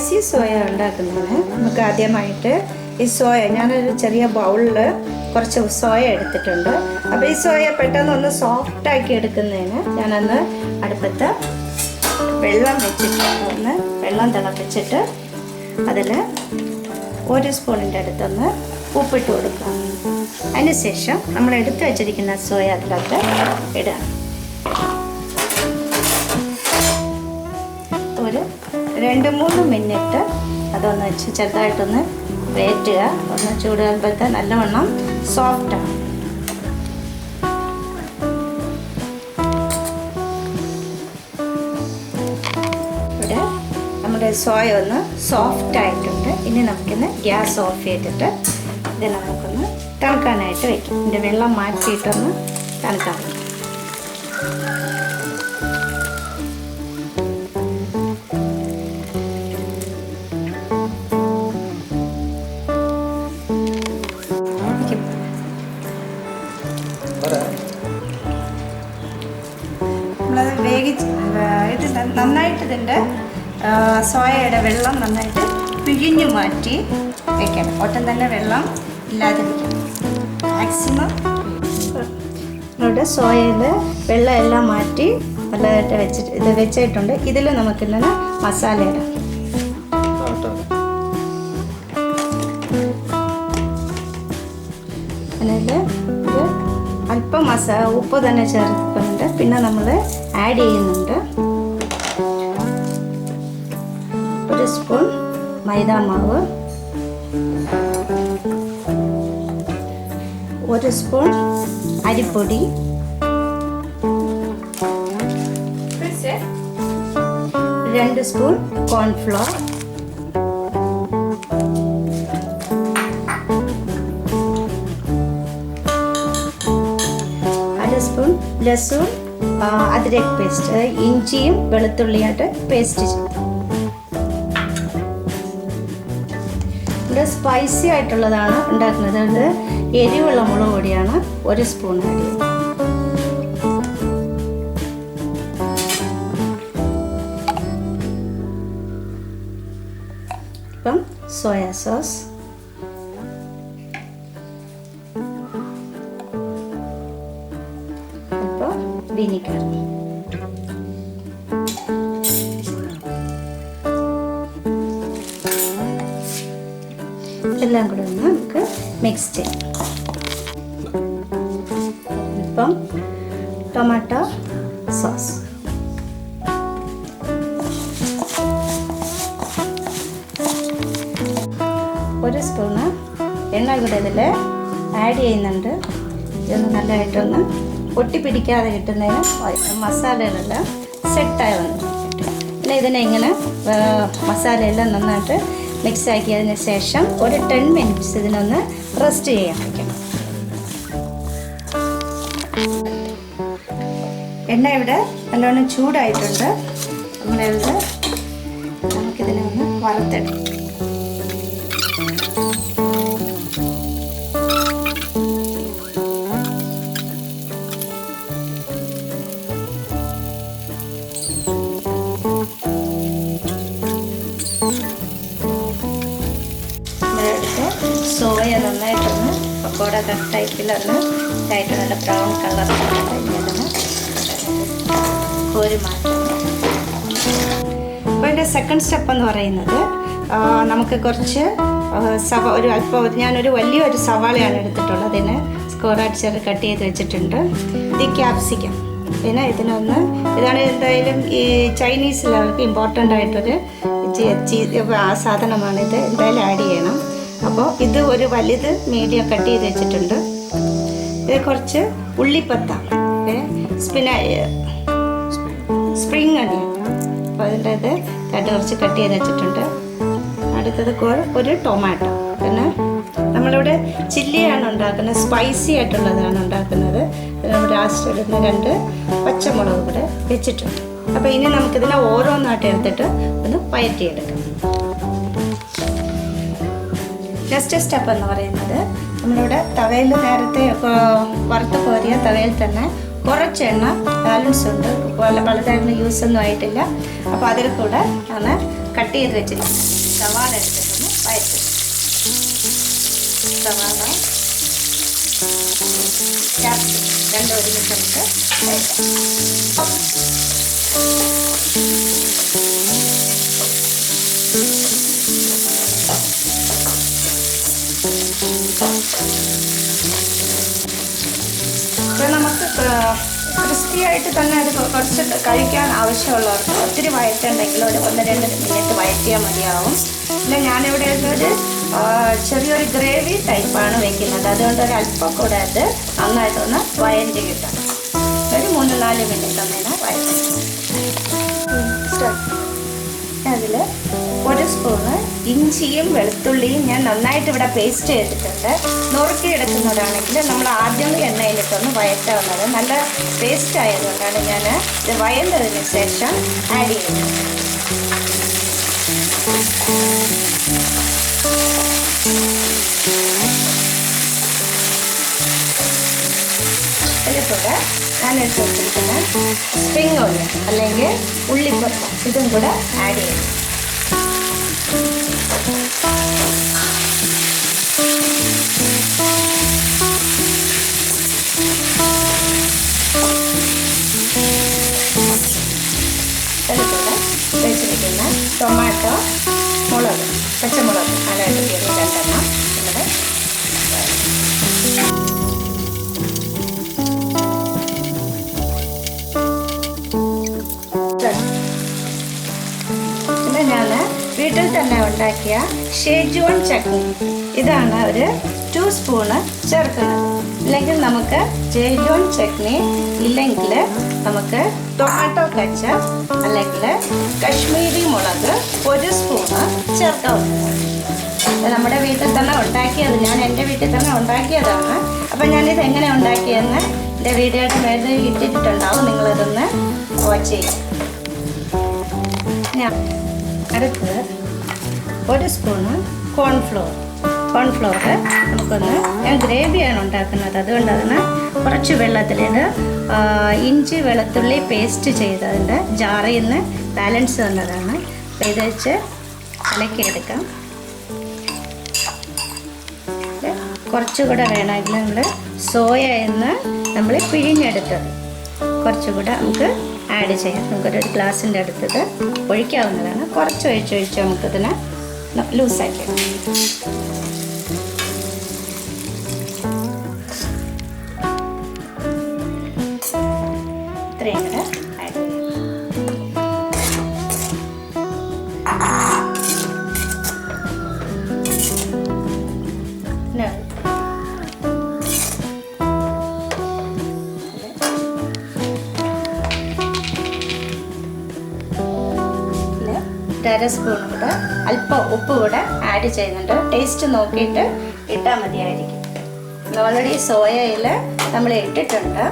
Spicy soya ഉണ്ടാക്കുന്നതിന് നമുക്ക് ആദ്യമായിട്ട് ഈ സോയ, ഞാനൊരു ചെറിയ ബൗളിൽ കുറച്ച് സോയ എടുത്തിട്ടുണ്ട്. അപ്പോൾ ഈ സോയ പെട്ടെന്നൊന്ന് സോഫ്റ്റാക്കി എടുക്കുന്നതിന് ഞാനൊന്ന് അടുപ്പത്ത് വെള്ളം വെച്ചിട്ട് വെള്ളം തിളപ്പിച്ചിട്ട് അതിൽ 1 സ്പൂണിൻ്റെ അടുത്തൊന്ന് ഉപ്പിട്ട് കൊടുക്കുക. അതിനുശേഷം നമ്മൾ എടുത്ത് വെച്ചിരിക്കുന്ന സോയ അതിലൊക്കെ ഇടുക. ഒരു 2-3 മിനിറ്റ് അതൊന്ന് വെച്ച് ചെറുതായിട്ടൊന്ന് വേറ്റുക. ഒന്ന് ചൂടാകുമ്പോഴത്തെ നല്ലവണ്ണം സോഫ്റ്റാണ്. ഇവിടെ നമ്മുടെ സോയ ഒന്ന് സോഫ്റ്റ് ആയിട്ടുണ്ട്. ഇനി നമുക്കിന്ന് ഗ്യാസ് ഓഫ് ചെയ്തിട്ട് ഇത് നമുക്കൊന്ന് തണുക്കാനായിട്ട് വയ്ക്കും. ഇതിൻ്റെ വെള്ളം മാറ്റിയിട്ടൊന്ന് തണുക്കാൻ വയ്ക്കും. നമ്മളത് ഇത് നന്നായിട്ട് ഇതിൻ്റെ സോയയുടെ വെള്ളം നന്നായിട്ട് പിഴിഞ്ഞു മാറ്റി വയ്ക്കണം. ഒട്ടും തന്നെ വെള്ളം ഇല്ലാതിരിക്കണം. മാക്സിമം നമ്മുടെ സോയയിൽ വെള്ളം എല്ലാം മാറ്റി നല്ലതായിട്ട് വെച്ചിട്ടുണ്ട്. ഇതിൽ നമുക്കിങ്ങനെ മസാല ഇടാം. അതിൽ ഒരു അല്പം ഉപ്പ് തന്നെ ചേർക്കുന്നുണ്ട്. പിന്നെ നമ്മൾ ആഡ് ചെയ്യുന്നുണ്ട് 1 സ്പൂൺ മൈദാമാവ്, 1 സ്പൂൺ അരിപ്പൊടി, 2 സ്പൂൺ കോൺഫ്ലോർ, 1 സ്പൂൺ ലസൂൺ അദ്രക് പേസ്റ്റ്, ഇഞ്ചിയും വെളുത്തുള്ളിയായിട്ട് പേസ്റ്റ് ചെയ്തു. ഇവിടെ സ്പൈസി ആയിട്ടുള്ളതാണ് ഉണ്ടാക്കുന്നത്. അത് എരിവുള്ള മുളക് പൊടിയാണ് 1 സ്പൂൺ ആഡ് ചെയ്യുന്നത്. ഇപ്പം സോയ സോസ്, അല്പം വിനിഗർ, എല്ലാം കൂടെ ഒന്ന് നമുക്ക് മിക്സ് ചെയ്യാം. ഇപ്പം ടൊമാറ്റോ സോസ്, ഒരു സ്പൂണ് എണ്ണ കൂടെ ഇതിൽ ആഡ് ചെയ്യുന്നുണ്ട്. ഇതൊന്ന് നല്ലതായിട്ടൊന്ന് ഒട്ടിപ്പിടിക്കാതെ കിട്ടുന്നതിന് മസാലകളെല്ലാം സെറ്റായി വന്നു. പിന്നെ ഇതിനെ ഇങ്ങനെ മസാലയെല്ലാം നന്നായിട്ട് മിക്സ് ആക്കിയതിന് ശേഷം ഒരു 10 മിനിറ്റ്സ് ഇതിനൊന്ന് റെസ്റ്റ് ചെയ്യാൻ വയ്ക്കണം. എണ്ണ ഇവിടെ നല്ലോണം ചൂടായിട്ടുണ്ട്. നമ്മളിവിടെ നമുക്കിതിനെ ഒന്ന് വറുത്തെടുക്കാം. സോയ നന്നായിട്ടൊന്ന് പക്കോട ടൈപ്പിലൊന്ന് ഇതായിട്ട് നല്ല ബ്രൗൺ കളറിലാണ് ഇങ്ങനെ കോരി മാറ്റുന്നത്. അപ്പോൾ ഇതിൻ്റെ സെക്കൻഡ് സ്റ്റെപ്പ് എന്ന് പറയുന്നത് നമുക്ക് കുറച്ച് ഞാനൊരു വലിയൊരു സവാളയാണ് എടുത്തിട്ടുള്ളത്. അതിന് സ്ക്വയറായിട്ട് ചെറിയ കട്ട് ചെയ്ത് വെച്ചിട്ടുണ്ട്. ഇത് ക്യാപ്സിക്കം. പിന്നെ ഇതാണ് എന്തായാലും ഈ ചൈനീസിലവർക്ക് ഇമ്പോർട്ടൻ്റ് ആയിട്ടൊരു സാധനമാണിത്. എന്തായാലും ആഡ് ചെയ്യണം. അപ്പോൾ ഇത് ഒരു വലുത് മീഡിയം കട്ട് ചെയ്ത് വെച്ചിട്ടുണ്ട്. ഇത് കുറച്ച് ഉള്ളിപ്പത്ത, സ്പ്രിങ് അണിയൻ, അപ്പോൾ അതിൻ്റെ ഇത് കുറച്ച് കട്ട് ചെയ്ത് വെച്ചിട്ടുണ്ട്. അടുത്തത് ഒരു ടൊമാറ്റോ. പിന്നെ നമ്മളിവിടെ ചില്ലിയാണ് ഉണ്ടാക്കുന്നത്, സ്പൈസി ആയിട്ടുള്ളതാണ് ഉണ്ടാക്കുന്നത്. ലാസ്റ്റ് ഇടുന്ന 2 പച്ചമുളക് കൂടെ വെച്ചിട്ടുണ്ട്. അപ്പോൾ ഇനി നമുക്കിതിനെ ഓരോന്നായിട്ട് എടുത്തിട്ട് ഒന്ന് വഴറ്റിയെടുക്കാം. നെക്സ്റ്റ് സ്റ്റെപ്പ് എന്ന് പറയുന്നത് നമ്മളിവിടെ തവയിൽ നേരത്തെ വറുത്ത് കോരിയ തവയിൽ തന്നെ കുറച്ച് എണ്ണ ബാലൻസ് ഉണ്ട്. വലുതായിരുന്നു യൂസ് ഒന്നും ആയിട്ടില്ല. അപ്പോൾ അതിൽ കൂടെ ആണ് കട്ട് ചെയ്ത് വെച്ചിരിക്കുന്നത്. സവാള എടുത്തിട്ടൊന്ന് വഴറ്റും. സവാള ക്യാപ്സിക്കം രണ്ടും ഒരുമിച്ച് നമുക്ക് വഴറ്റാം. അപ്പോൾ നമുക്ക് ക്രിസ്പി ആയിട്ട് തന്നെ അത് കുറച്ച് കഴിക്കാൻ ആവശ്യമുള്ളവർക്ക് ഒത്തിരി വഴറ്റുണ്ടെങ്കിൽ ഒരു 1-2 മിനിറ്റ് വഴറ്റിയാൽ മതിയാവും. പിന്നെ ഞാനിവിടെ ഒരു ചെറിയൊരു ഗ്രേവി ടൈപ്പാണ് വെക്കുന്നത്. അതുകൊണ്ട് ഒരു അല്പം കൂടെ അത് നന്നായിട്ടൊന്ന് വഴറ്റി കിട്ടും. ഒരു 3-4 മിനിറ്റ് ഒന്നിനെ വഴറ്റി. അതിൽ 1 സ്പൂണ് ഇഞ്ചിയും വെളുത്തുള്ളിയും ഞാൻ നന്നായിട്ട് ഇവിടെ പേസ്റ്റ് ചെയ്തിട്ടുണ്ട്. നുറുക്കി എടുക്കുന്നതാണെങ്കിൽ നമ്മൾ ആദ്യം എണ്ണയിലിട്ടൊന്ന് വഴറ്റാവുന്നത്. നല്ല പേസ്റ്റ് ആയതുകൊണ്ടാണ് ഞാൻ ഇത് വഴന്നതിന് ശേഷം ആഡ് ചെയ്യുന്നത്. ഇതിലൂടെ ഞാൻ എടുത്ത് വെച്ചിരിക്കുന്ന സ്പ്രിംഗ് ഓണിയൻ അല്ലെങ്കിൽ ഉള്ളിക്കൊത്ത ഇതും കൂടെ ആഡ് ചെയ്യും. ഇതിലൂടെ വെച്ചിരിക്കുന്ന ടൊമാറ്റോ, മുളക്, പച്ചമുളക് നല്ലതായിട്ട് കയറി 2 എണ്ണം ഇവിടെ ഞാൻ വീട്ടിൽ തന്നെ ഉണ്ടാക്കിയ ഷേജ്വാൻ ചട്നി ഇതാണ് ഒരു 2 സ്പൂണ് ചേർക്കുന്നത്. അല്ലെങ്കിൽ നമുക്ക് ഷേജ്വാൻ ചട്നി ഇല്ലെങ്കിൽ നമുക്ക് ടൊമാറ്റോ കെച്ചപ്പ് അല്ലെങ്കിൽ കശ്മീരി മുളക് 1 സ്പൂണ് ചേർക്കാവുന്നതാണ്. നമ്മുടെ വീട്ടിൽ തന്നെ ഉണ്ടാക്കിയത്, ഞാൻ എൻ്റെ വീട്ടിൽ തന്നെ ഉണ്ടാക്കിയതാണ്. അപ്പം ഞാനിത് എങ്ങനെ ഉണ്ടാക്കിയെന്ന് എൻ്റെ വീഡിയോയുടെ മേലെ ഇട്ടിട്ടുണ്ടാവും. നിങ്ങളിതൊന്ന് വാച്ച് ചെയ്യാം. അടുത്ത് 1 സ്പൂണ് കോൺഫ്ലോർ നമുക്കൊന്ന്, ഞാൻ ഗ്രേവിയാണ് ഉണ്ടാക്കുന്നത്. അതുകൊണ്ടാണ് കുറച്ച് വെള്ളത്തിൽ ഇത് ഇഞ്ചി വെളുത്തുള്ളി പേസ്റ്റ് ചെയ്തതിൻ്റെ ജാറിൽ നിന്ന് ബാലൻസ് വന്നതാണ്. അപ്പോൾ ഇത് വെച്ച് ഇളക്കിയെടുക്കാം. കുറച്ചുകൂടെ വേണമെങ്കിൽ നമ്മൾ സോയ എന്ന് നമ്മൾ പിഴിഞ്ഞെടുത്തത് കുറച്ചുകൂടെ നമുക്ക് ആഡ് ചെയ്യാം. നമുക്കൊരു ഗ്ലാസിൻ്റെ അടുത്തത് ഒഴിക്കാവുന്നതാണ്. കുറച്ച് ഒഴിച്ച് നമുക്കിതിനെ ലൂസാക്കി ഇത്രയും കൂടെ ആഡ് ചെയ്യാം. അര സ്പൂൺ കൂടെ അല്പം ഉപ്പ് കൂടെ ആഡ് ചെയ്യുന്നുണ്ട്. ടേസ്റ്റ് നോക്കിയിട്ട് ഇട്ടാൽ മതിയായിരിക്കും. ഓൾറെഡി സോയയിൽ നമ്മൾ ഇട്ടിട്ടുണ്ട്.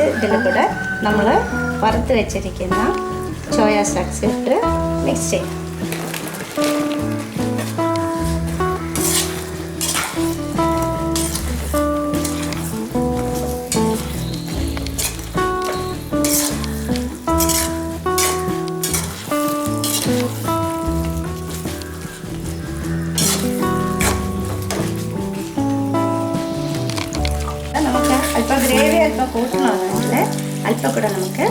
ഇതിൽ കൂടെ നമ്മൾ വറുത്ത് വെച്ചിരിക്കുന്ന സോയ സോസ് ഇട്ട് മിക്സ് ചെയ്യാം. നമുക്ക് അല്പം ഗ്രേവി അല്പം കൂട്ടണമെന്നുണ്ടെങ്കിൽ അല്പം കൂടെ നമുക്ക്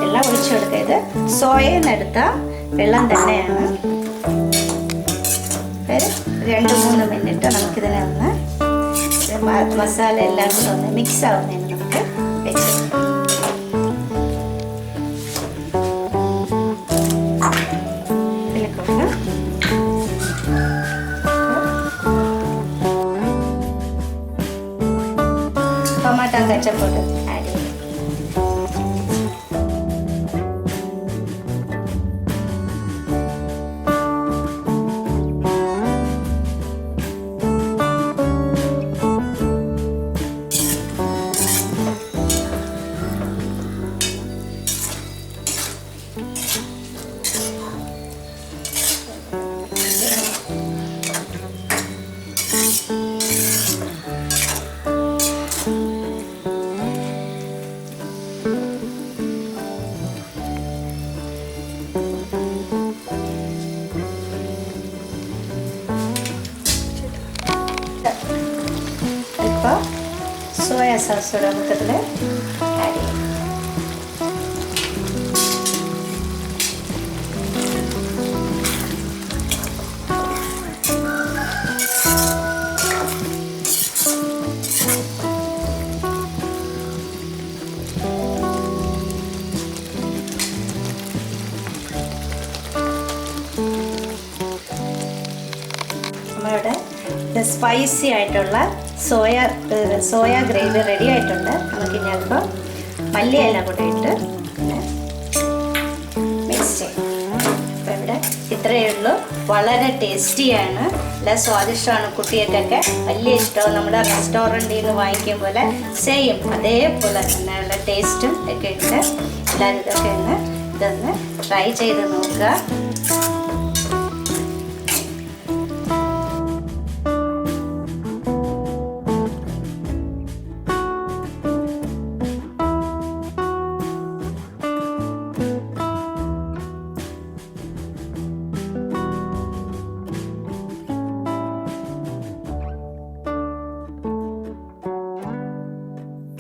വെള്ളം ഒഴിച്ചു കൊടുക്കുക. ഇത് സോയയിൽ നിന്ന് എടുത്ത വെള്ളം തന്നെയാണ്. 2-3 മിനിറ്റ് നമുക്കിതിനെ ഒന്ന് മസാല എല്ലാം കൂടെ ഒന്ന് മിക്സ് ആവുന്നതിന് നമുക്ക് വെച്ച് ടൊമാറ്റോ കെച്ചപ്പ് ആഡ് ചെയ്യും. സോസ് കൂടെ നമുക്കതിൽ ആഡ് ചെയ്യാം. നമ്മളിവിടെ സ്പൈസി ആയിട്ടുള്ള സോയ ഗ്രേവി റെഡി ആയിട്ടുണ്ട്. നമുക്കിനി അല്പം മല്ലിയില കൂടെ ഇട്ട് മിക്സ് ചെയ്യാം. അപ്പോൾ ഇവിടെ ഇത്രയേ ഉള്ളൂ. വളരെ ടേസ്റ്റിയാണ്, നല്ല സ്വാദിഷ്ടമാണ്. കുട്ടികൾക്കൊക്കെ വലിയ ഇഷ്ടമാണ്. നമ്മുടെ റെസ്റ്റോറൻറ്റിൽ നിന്ന് വാങ്ങിക്കും പോലെ സെയിം അതേപോലെ തന്നെ ഉള്ള ടേസ്റ്റും ഒക്കെ ഉണ്ട്. എല്ലാവരും ഇതൊന്ന് ട്രൈ ചെയ്ത് നോക്കുക.